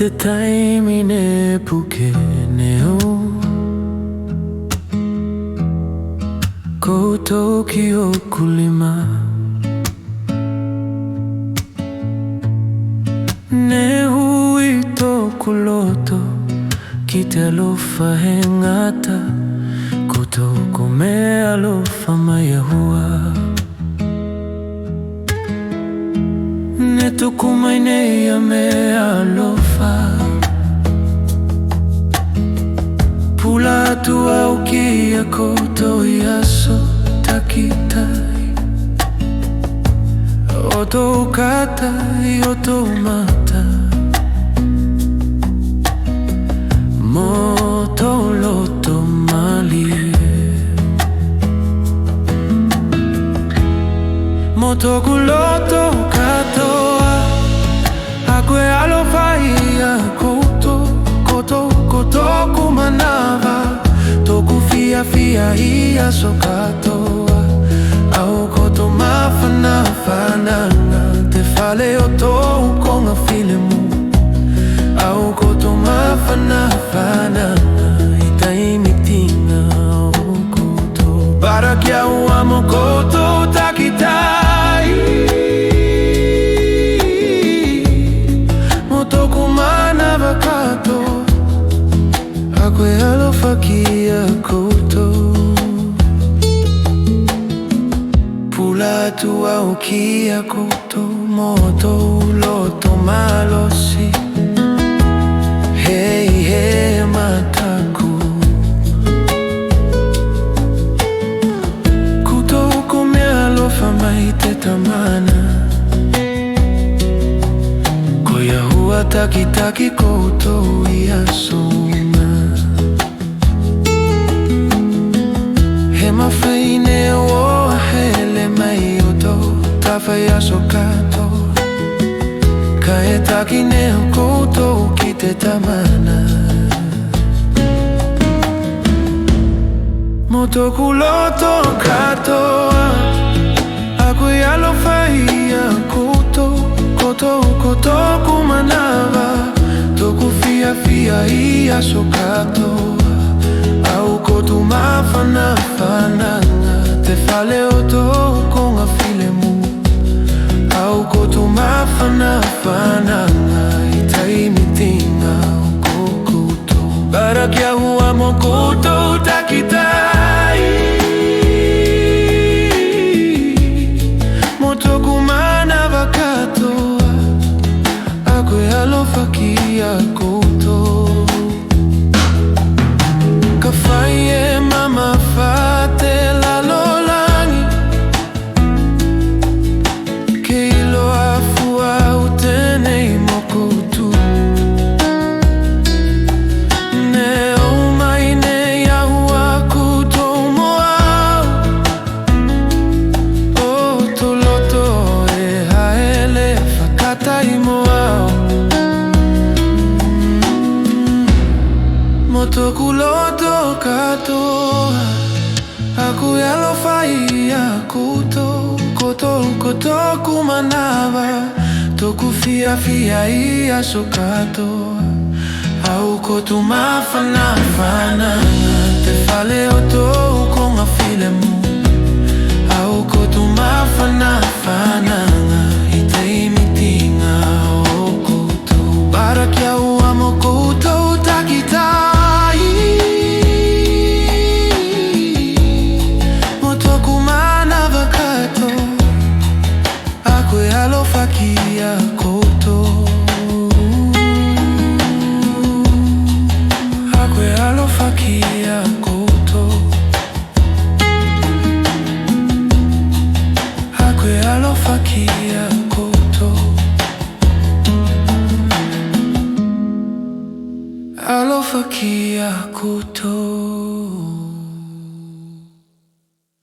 te taimine pukeneo Koutou ki o kulima Ne hui tōku loto ki te alofa he ngata Koutou ko me alofa mai ahua Ne tuku mai nei a me alofa Pula atu au ki a koutou I aso takitai O tō kata I o tō mata Mo tō loto malie Mo tōku loto katoa A koe alofa I a koutou Ko tōku manawa Tōku fia I aso katoa Au koto mawhana whananga Te whale o tōu konga whilemu Au koto mawhana whananga I taimitinga o koutou Para kia ua mo koutou takitai Mo tōku manawa katoa A koe alofa ki a koutou Pula atu au ki a koutou Mo tōu loto malosi Hei he mataku Koutou ko me alofa mai te tamana Ko ia hua taki koutou I asuna He mawhaine o hele mai o tō Tawhai aso katoa Ka e taki ne o koutou ki te tamana Mo tōku loto katoa A koe alofa I a koutou Ko tōku manawa Tōku fia I aso katoa Au koto mawhana whananga Te whale o tōu konga whilemu Au koto mawhana whananga I taimitinga o koutou Para kia hua mo koutou takitai Mo tōku manawa katoa A koe alofa ki a koutou Ka whai e mama wha te lalolangi Ke ilo a fua u tēnei mo koutou Ne o mai nei a hua koutou mo au O tō loto e haele whakatai mo au Mo tōku loto katoa A koe alofa I a koutou Ko tōku manawa Tōku fia I aso katoa Au koto mawhana whananga Te whale o tōu konga whilemu Au koto mawhana whananga I taimitinga o koutou Para kia ua mo koutou takitai Alofa ki a koutou A koe alofa ki a koutou A koe alofa ki a koutou Alofa ki a koutou